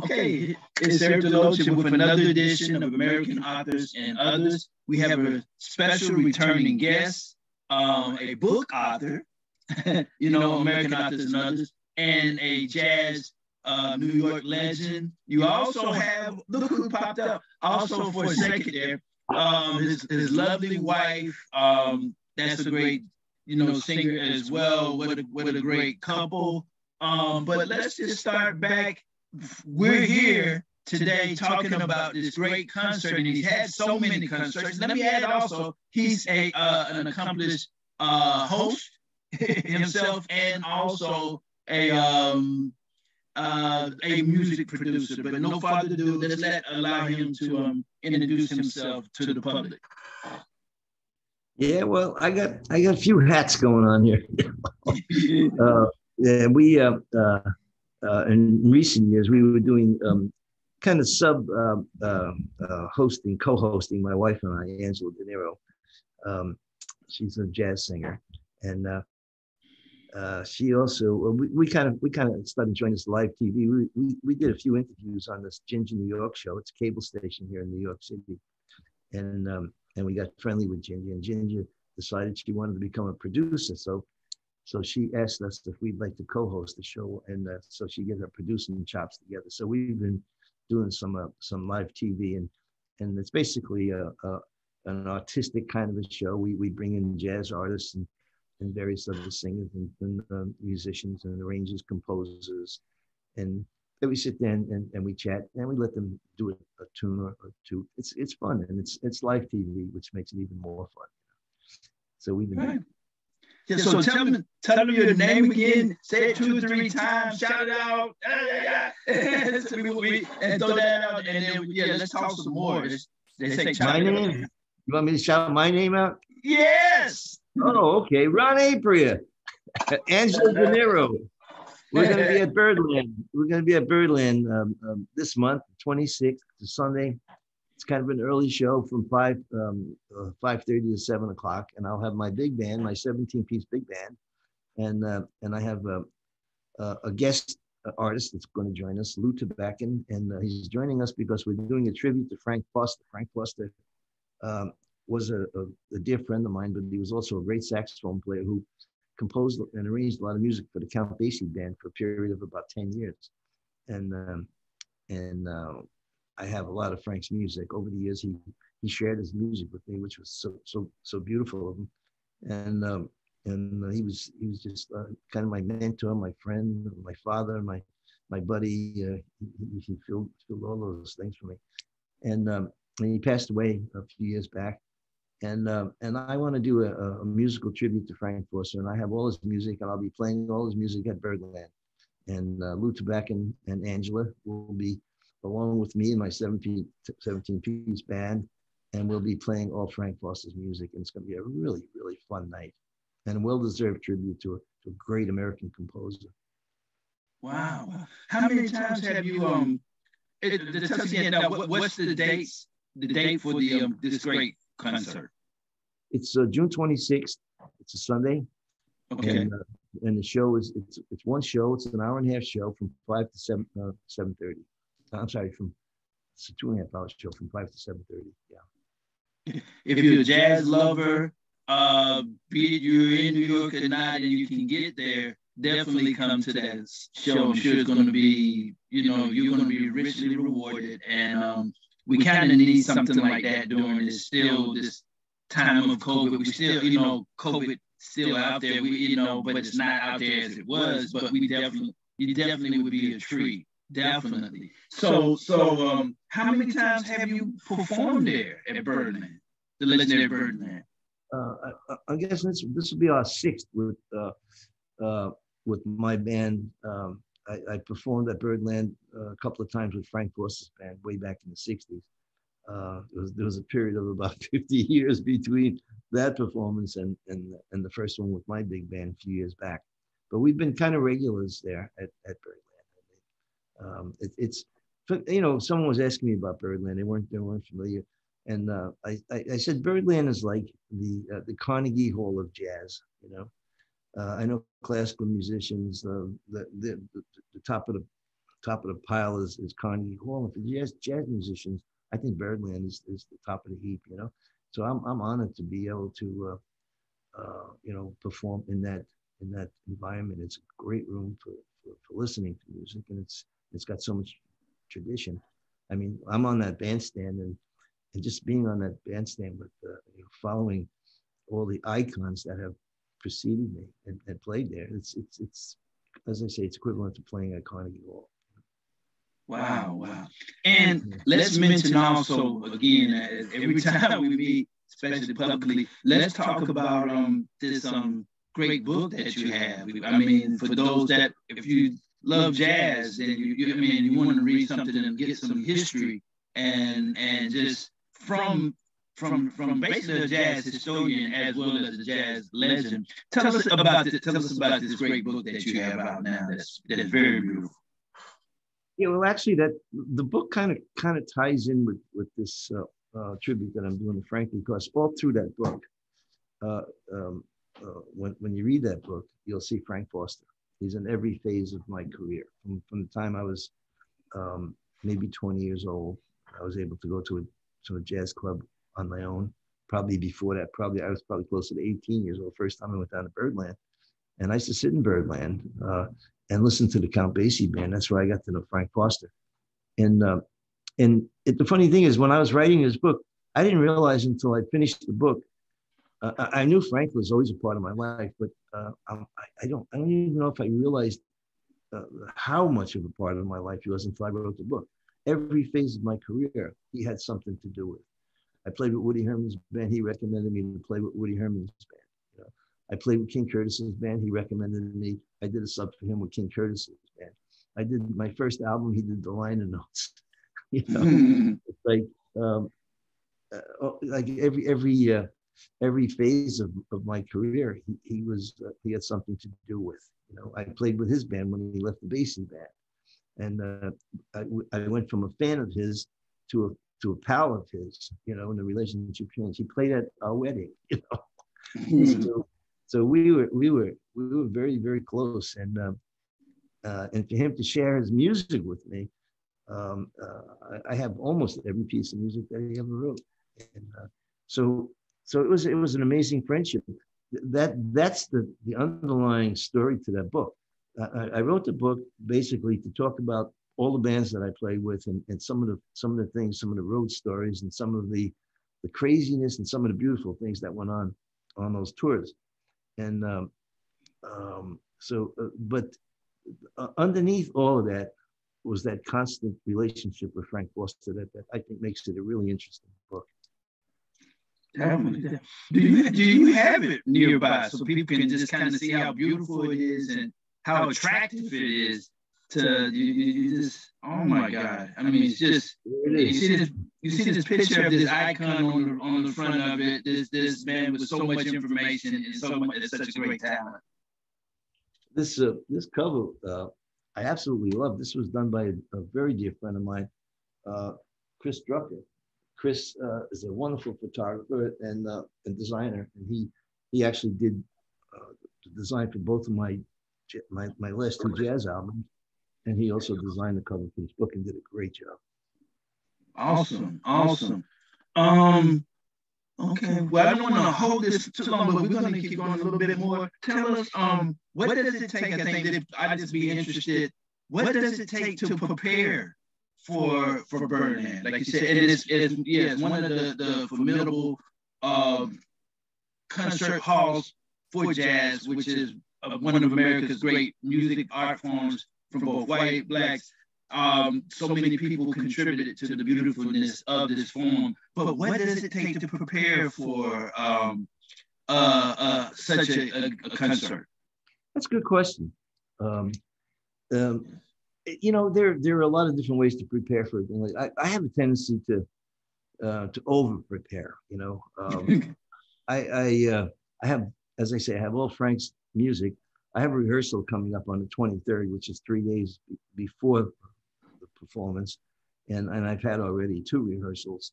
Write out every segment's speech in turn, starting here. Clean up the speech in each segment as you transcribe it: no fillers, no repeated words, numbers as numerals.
Okay, it's Eric Deloach with another edition of American Authors and Others. We have a special returning guest, a book author, American Authors and Others, and a jazz New York legend. You also have, look who popped up, also for a second there, his lovely wife. That's a great, singer as well. What a great couple. But let's just start back. We're here today talking about this great concert, and he's had so many concerts. Let me add also, he's an accomplished host himself, and also a music producer. But no further ado, allow him to introduce himself to the public. Yeah, well, I got a few hats going on here. Yeah, we in recent years we were doing kind of hosting, co-hosting. My wife and I, Angela De Niro. She's a jazz singer, and she also we kind of started joining this live TV. We did a few interviews on this Ginger New York show. It's a cable station here in New York City, and we got friendly with Ginger, and Ginger decided she wanted to become a producer. So she asked us if we'd like to co-host the show, and so she get her producing chops together. So we've been doing some live TV, and it's basically an artistic kind of a show. We bring in jazz artists and various other singers and musicians and arrangers, composers, and then we sit there and we chat, and we let them do a tune or two. It's fun, and it's live TV, which makes it even more fun. So we've been. Right. Yeah, so tell me your name again. Say it 2 or 3 times. Shout it out. And throw that out. And then, let's talk some more. They say my name? You want me to shout my name out? Yes. Oh, okay. Ron Aprea. Angela De Niro. We're going to be at Birdland. We're going to be at Birdland this month, 26th, to Sunday. It's kind of an early show from 5:30 to 7 o'clock, and I'll have my big band, my 17-piece big band, and I have a guest artist that's going to join us, Lou Tabakin, and he's joining us because we're doing a tribute to Frank Foster. Frank Foster was a dear friend of mine, but he was also a great saxophone player who composed and arranged a lot of music for the Count Basie band for a period of about 10 years, and I have a lot of Frank's music. Over the years, he shared his music with me, which was so beautiful of him. And he was just kind of my mentor, my friend, my father, my buddy. He filled all those things for me. And he passed away a few years back. And I want to do a musical tribute to Frank Foster. And I have all his music, and I'll be playing all his music at Birdland. And Lou Tabakin and Angela will be along with me and my 17-piece band, and we'll be playing all Frank Foster's music, and it's going to be a really, really fun night, and a well-deserved tribute to a great American composer. Wow! How many times have you tell us again? What's the date for the this great concert? It's June 26th. It's a Sunday. Okay. And the show is it's one show. It's an hour-and-a-half show from 5 to 7:30. I'm sorry, it's a 2.5-hour show from 5 to 7:30. Yeah. If you're a jazz lover, be it you're in New York or not, and you can get there, definitely come to that show. I'm sure it's going to be, you're going to be richly rewarded. And we kind of need something like that during this time of COVID. We still, COVID still out there. But it's not out there as it was. But you definitely would be a treat. Definitely. So, how many times have you performed there at Birdland, the legendary Birdland? I guess this will be our 6th with my band. I performed at Birdland a couple of times with Frank Foster's band way back in the 60s. There was a period of about 50 years between that performance and the first one with my big band a few years back. But we've been kind of regulars there at Birdland. Someone was asking me about Birdland. They weren't familiar, and I said Birdland is like the Carnegie Hall of jazz. I know classical musicians, the top of top of the pile is Carnegie Hall. And for jazz musicians, I think Birdland is the top of the heap, you know. So I'm honored to be able to, you know, perform in that environment. It's a great room for listening to music, and it's got so much tradition. I mean, I'm on that bandstand, and just being on that bandstand with you know, following all the icons that have preceded me and played there. It's as I say, it's equivalent to playing at Carnegie Hall. Wow, wow. And let's mention also, again, every time we meet, especially publicly, let's talk about this great book that you have. I mean, for those that, if you love jazz and you want to read something and get some history and just from basically a jazz historian as well as a jazz legend, tell us about this great book that you have out now. That is very beautiful. Yeah, well, actually, the book kind of ties in with this tribute that I'm doing to Frank, because all through that book, when you read that book, you'll see Frank Foster. He's in every phase of my career. From the time I was maybe 20 years old, I was able to go to a jazz club on my own. Probably before that, I was probably closer to 18 years old. First time I went down to Birdland, and I used to sit in Birdland and listen to the Count Basie band. That's where I got to know Frank Foster. And the funny thing is, when I was writing this book, I didn't realize until I finished the book. I knew Frank was always a part of my life, but I don't even know if I realized how much of a part of my life he was until I wrote the book. Every phase of my career, he had something to do with. I played with Woody Herman's band. He recommended me to play with Woody Herman's band. You know, I played with King Curtis's band. He recommended me. I did a sub for him with King Curtis's band. I did my first album. He did the liner notes. You know, it's like every phase of my career, he had something to do with. You know, I played with his band when he left the Basie band, and I went from a fan of his to a pal of his. You know, and the relationship changed. He played at our wedding. You know, so we were very, very close, and for him to share his music with me, I have almost every piece of music that he ever wrote, and so it was an amazing friendship. That's the underlying story to that book. I wrote the book basically to talk about all the bands that I played with, and some of the things, some of the road stories, and some of the craziness and some of the beautiful things that went on those tours. And but underneath all of that was that constant relationship with Frank Foster that I think makes it a really interesting book. Definitely. Do you have it nearby so people can just kind of see how beautiful it is and how attractive it is to you just, oh my God. I mean, it's just, you see this picture of this icon on the front of it, this man with so much information and such a great talent. This cover, I absolutely love. This was done by a very dear friend of mine, Chris Drucker. Chris is a wonderful photographer and designer, and he actually did the design for both of my last two jazz albums, and he also designed the cover for this book and did a great job. Awesome. Okay, well, I don't want to hold this too long, but we're going to keep going a little bit more. Tell us, what does it take? I think that I'd just be interested. What does it take to prepare for Birdland? Like you said, it's one of the formidable concert halls for jazz, which is one of America's great music art forms from both white, blacks. So many people contributed to the beautifulness of this form. But what does it take to prepare for such a concert? That's a good question. You know, there are a lot of different ways to prepare for it. I have a tendency to over prepare. You know, I have, as I say, I have all Frank's music. I have a rehearsal coming up on the 23rd, which is 3 days before the performance, and I've had already 2 rehearsals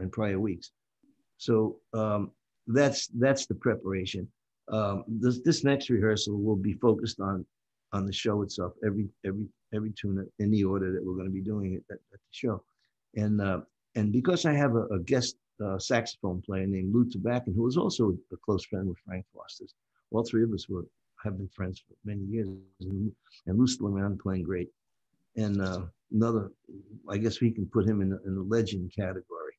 in prior weeks. So that's the preparation. This next rehearsal will be focused on on the show itself, every tune in the order that we're going to be doing it at the show. And because I have a guest saxophone player named Lou Tabakin, who was also a close friend with Frank Foster's, all three of us have been friends for many years, and Lou's still around playing great. And another, I guess we can put him in the legend category.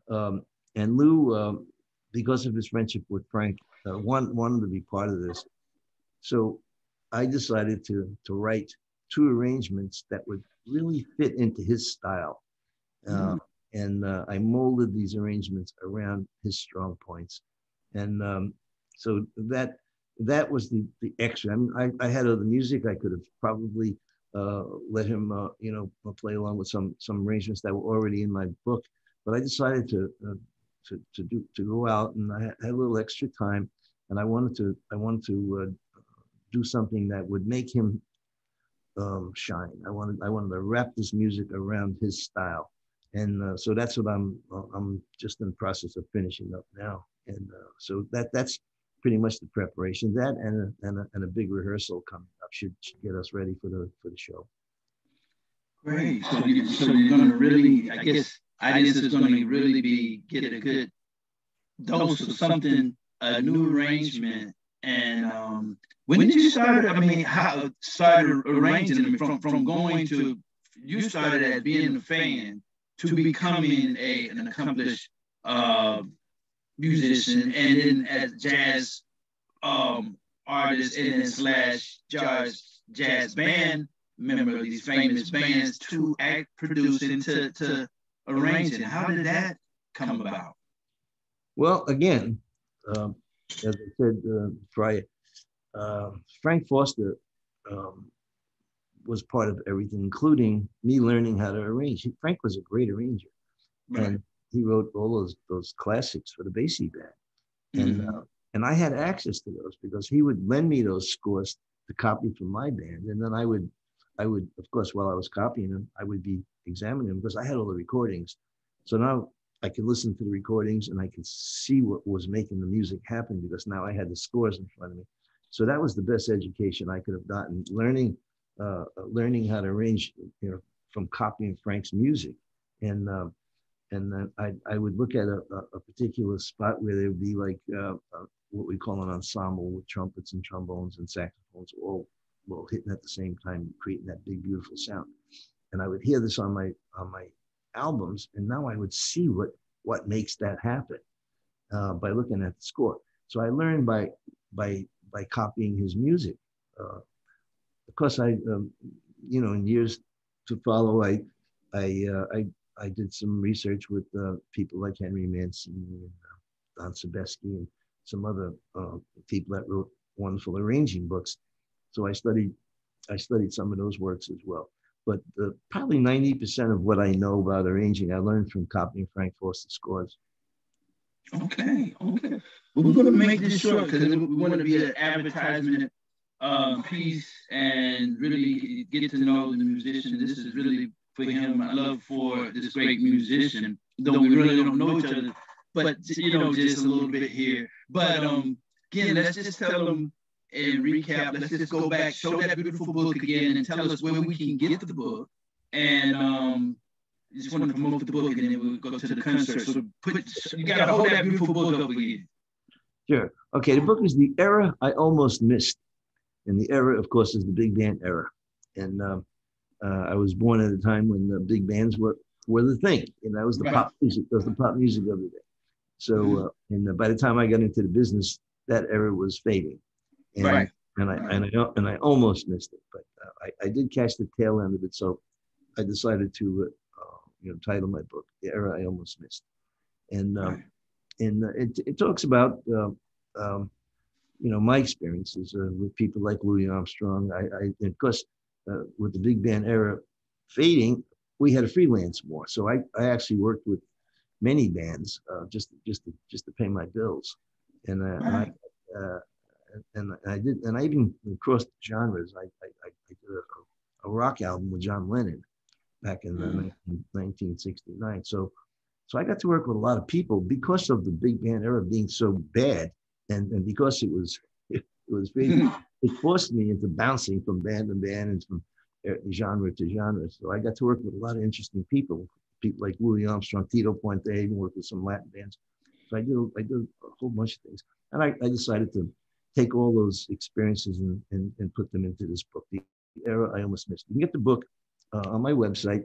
And Lou, because of his friendship with Frank, wanted to be part of this. So I decided to write two arrangements that would really fit into his style. And I molded these arrangements around his strong points. And so that was the extra. I mean, I had other music. I could have probably let him, play along with some arrangements that were already in my book. But I decided to go out, and I had a little extra time, and I wanted to do something that would make him shine. I wanted to wrap this music around his style, and so that's what I'm just in the process of finishing up now. And so that's pretty much the preparation. That and a big rehearsal coming up should get us ready for the show. Great. So you're going to really, I guess, audience is going to really get a good dose of something, a new arrangement. And when did you start? I mean, how started arranging them from going to, you started as being a fan to becoming an accomplished musician, and then as jazz artist, and then slash jazz band member of these famous bands, to act producing to arranging. How did that come about? Well, again, as I said prior, Frank Foster was part of everything, including me learning how to arrange. Frank was a great arranger, right. And he wrote all those classics for the Basie band, and I had access to those because he would lend me those scores to copy from my band, and then I would, of course, while I was copying them, I would be examining them because I had all the recordings. So now I could listen to the recordings and I could see what was making the music happen because now I had the scores in front of me. So that was the best education I could have gotten, learning how to arrange, from copying Frank's music. And then I would look at a particular spot where there would be like what we call an ensemble with trumpets and trombones and saxophones all hitting at the same time, creating that big, beautiful sound. And I would hear this on my albums, and now I would see what makes that happen by looking at the score. So I learned by copying his music. Of course, in years to follow, I did some research with people like Henry Mancini and Don Sebesky and some other people that wrote wonderful arranging books. So I studied some of those works as well. But probably 90% of what I know about arranging, I learned from copying Frank Foster's scores. Okay. Well, we're going to make this short because we want to be an advertisement piece and really get to know the musician. This is really for him. I love for this great musician, though we really don't know each other, but just a little bit here. But again, let's just tell them and recap. Let's just go back, show that beautiful book again, and tell us where we can get the book. And just want to promote the book, and then we'll go to the concert. So you got to hold that beautiful book up again. Sure. Okay. The book is The Era I Almost Missed, and the era, of course, is the big band era. And I was born at a time when the big bands were the thing, and that was the pop music. That was the pop music of the day. So, and by the time I got into the business, that era was fading. And, and I almost missed it, but I did catch the tail end of it. So I decided to title my book "The Era I Almost Missed," and it talks about my experiences with people like Louis Armstrong. Of course, with the big band era fading, we had a freelance more. So I actually worked with many bands just to pay my bills, and I even crossed genres. I did a rock album with John Lennon back in 1969. So I got to work with a lot of people because of the big band era being so bad, and because it was very, it forced me into bouncing from band to band and from genre to genre. So I got to work with a lot of interesting people like Louis Armstrong, Tito Puente, even worked with some Latin bands. So I did a whole bunch of things. And I decided to take all those experiences and put them into this book, The Era I Almost Missed. You can get the book on my website.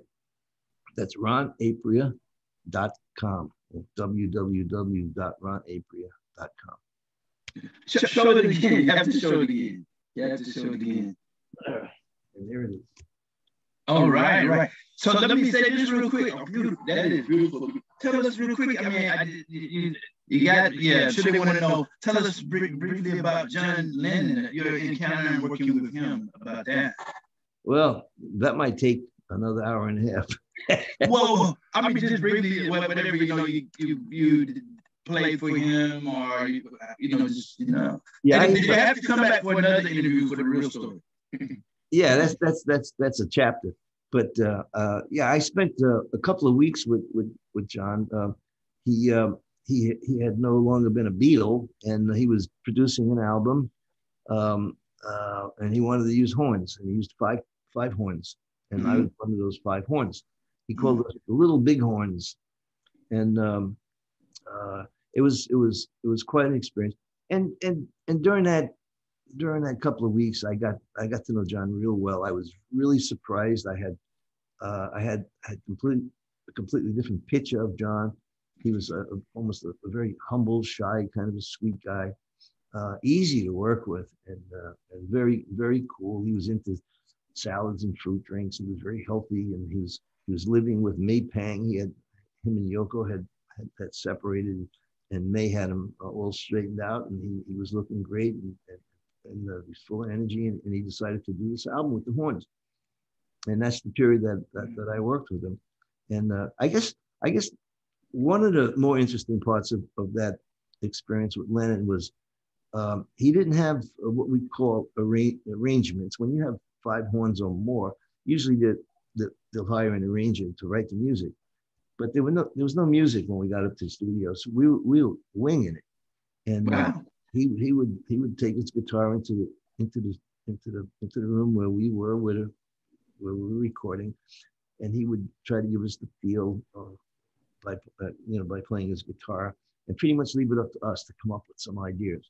That's ronaprea.com, www.ronaprea.com. Show it again. You have to show it again. You have to show it again. All right. And there it is. All right, right. So let me say this real quick. Oh, beautiful. That is beautiful. Tell us real quick. I mean, you got, sure they want to know. Tell us briefly about John Lennon, your encounter and working with him, about that. Well, that might take another hour and a half. Well, I mean, just briefly, whatever, you played for him, or, Yeah, did you have to come back for another interview for the real story? Yeah, that's a chapter. But yeah, I spent a couple of weeks with John. He had no longer been a Beatle, and he was producing an album, and he wanted to use horns, and he used five horns, and I was one of those 5 horns. He called us the Little Big Horns, and it was quite an experience. And during that couple of weeks, I got to know John real well. I was really surprised. I had a completely different picture of John. He was almost a very humble, shy, kind of a sweet guy, easy to work with, and very, very cool. He was into salads and fruit drinks. He was very healthy, and he was living with May Pang. Him and Yoko had separated, and May had him all straightened out, and he was looking great, and he was full of energy, and he decided to do this album with the horns. And that's the period that I worked with him. And I guess one of the more interesting parts of that experience with Lennon was he didn't have what we call arrangements. When you have 5 horns or more, usually they'll hire an arranger to write the music. But there was no music when we got up to the studio, so we were winging it. And wow. He would take his guitar into the room where we were recording, and he would try to give us the feel by playing his guitar, and pretty much leave it up to us to come up with some ideas.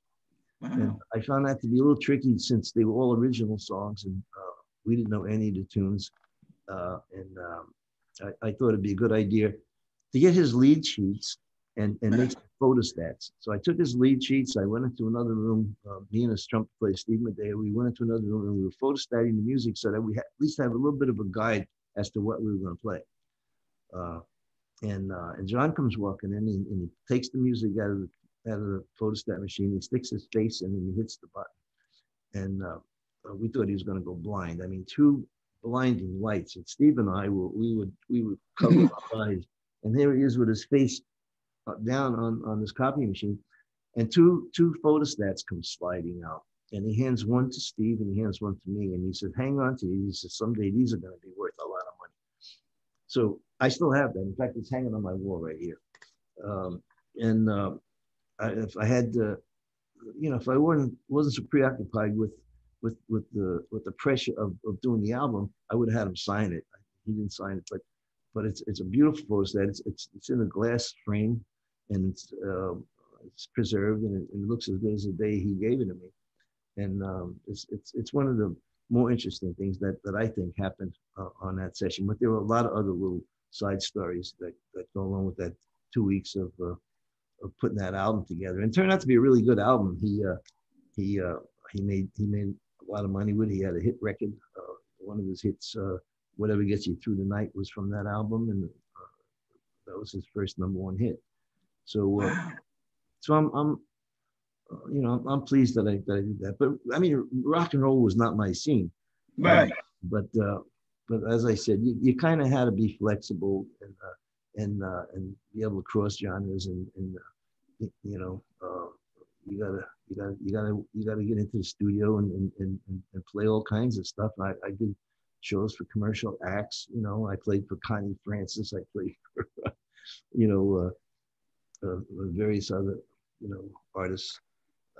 Wow. And I found that to be a little tricky since they were all original songs, and we didn't know any of the tunes. I thought it'd be a good idea to get his lead sheets and make some photostats. So I took his lead sheets. I went into another room. Me and his trumpet player, Steve Medea, we went into another room, and we were photostating the music so that we at least have a little bit of a guide as to what we were going to play. And John comes walking in, and he takes the music out of the photostat machine. He sticks his face in, and he hits the button. And we thought he was going to go blind. I mean, 2 blinding lights. And Steve and I we would cover our eyes. And there he is with his face down on this copy machine, and two photostats come sliding out, and he hands one to Steve and he hands one to me, and he said, "Hang on to these. He said, someday these are going to be worth a lot of money." So I still have that. In fact, it's hanging on my wall right here. If I had if I wasn't so preoccupied with the pressure of doing the album, I would have had him sign it. He didn't sign it, but it's a beautiful photostat. It's in a glass frame, and it's preserved, and it looks as good as the day he gave it to me. And it's one of the more interesting things that I think happened on that session. But there were a lot of other little side stories that go along with that 2 weeks of putting that album together. And it turned out to be a really good album. He made a lot of money with it. He had a hit record. One of his hits, "Whatever Gets You Through the Night," was from that album, and that was his first #1 hit. So I'm pleased that I did that. But I mean, rock and roll was not my scene, right? But as I said, you kind of had to be flexible and be able to cross genres, and you gotta get into the studio and play all kinds of stuff. I did shows for commercial acts. I played for Connie Francis. I played for various other artists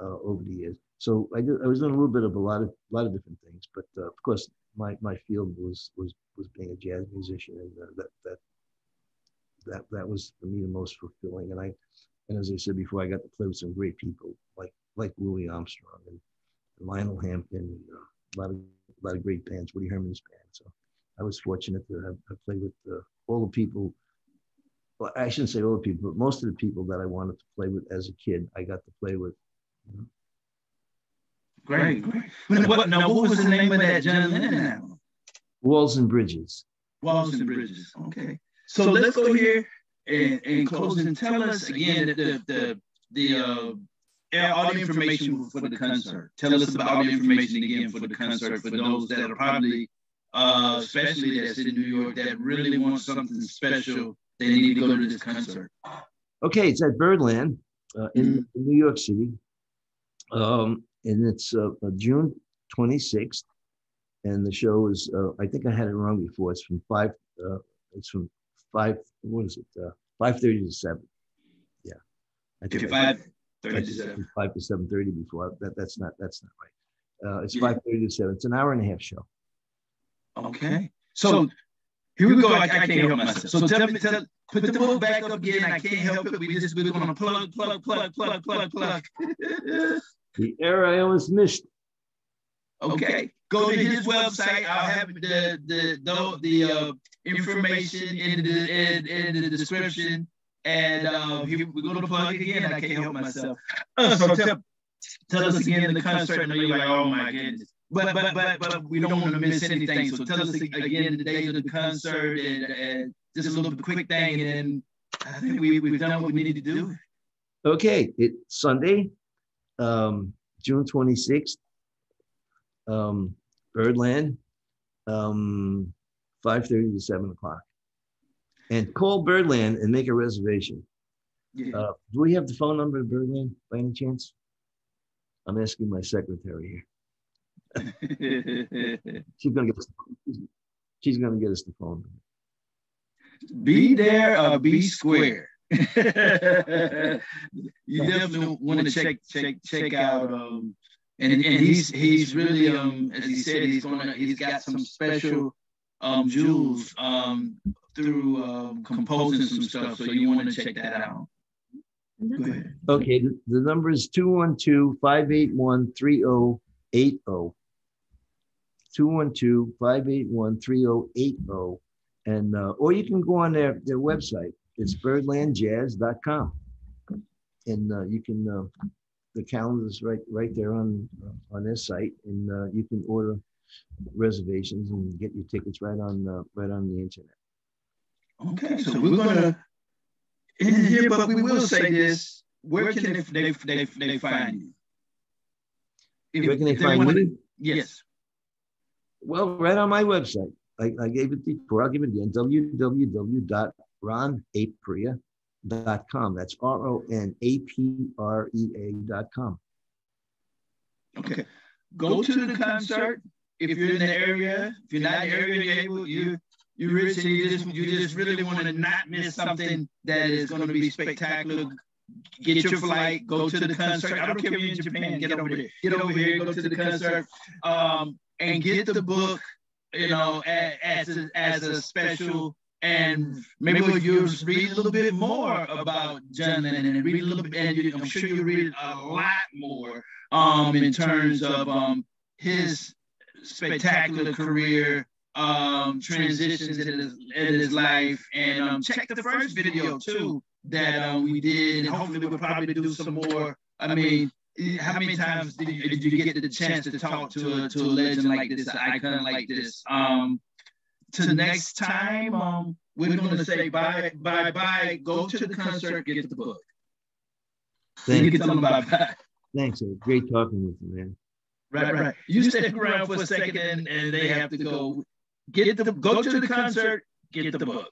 over the years. So I was doing a little bit of a lot of different things, but of course my field was being a jazz musician, and that was for me the most fulfilling. And as I said before, I got to play with some great people like Louis Armstrong and Lionel Hampton, and a lot of great bands, Woody Herman's band. So I was fortunate to have played with all the people. Well, I shouldn't say all the people, but most of the people that I wanted to play with as a kid, I got to play with. Great. Now, what was the name of that John Lennon album? Walls and Bridges. Walls and Bridges. Okay. So let's go here and close and tell us again all the information for the concert. Tell us about all the information again for the concert for those that are probably, especially that's in New York, that really want something special. They need to go to this concert. Okay, it's at Birdland in New York City. And it's June 26th. And the show is, I think I had it wrong before. It's from 5, what is it? 5:30 to 7. Yeah. I think 5:30 to 7. 5 to 7:30 before. That's not right. It's 5:30 to 7. It's an hour and a half show. Okay. So here we go. I can't help myself. So put the book back up again. I can't help it. We're going to plug. The era I almost missed. Okay. Go to his website. I'll have the information in the description. And here we're going to plug it again. I can't help myself. So tell us again the concert. I know you're like, oh my goodness. But we don't want to miss anything. So tell us again the day of the concert and just a little quick thing. And I think we've done what we need to do. Okay. It's Sunday, June 26th. Birdland, 5:30 to 7 o'clock. And call Birdland and make a reservation. Yeah. Do we have the phone number of Birdland by any chance? I'm asking my secretary here. She's gonna get us the phone number. Be there or be square. You definitely want to check out. And he's really as he said, he's got some special jewels through composing some stuff. So you want to check that out. Go ahead. Okay, the number is 212-581-3080. 212-581-3080. And or you can go on their website. It's birdlandjazz.com. And you can the calendar is right there on their site, and you can order reservations and get your tickets right on the internet. Okay, so we're gonna in here, but we will say this: where can they find you? Where can they find you? Yes. Well, right on my website. I gave it before. I'll give it again: www.ronaprea.com. That's RONAPREA.com. Okay. Go to the concert if you're in the area. If you're not in the area, you just really want to not miss something that is going to be spectacular. Get your flight. Go to the concert. I don't care if you're in Japan. Get over there. Get over here. Go to the concert. And get the book. You know, as a special. And maybe you'll read a little bit more about John Lennon and read a little bit, and I'm sure you'll read a lot more in terms of his spectacular career, transitions in his life, and check the first video too that we did, and hopefully we'll probably do some more. I mean, how many times did you get the chance to talk to a legend like this, an icon like this? To next time, we're going to say bye. Go to the concert, get the book. Thanks. You can tell them bye. Thanks. Great talking with you, man. Right. You stick around for a second, and they have to go to the concert, get the book.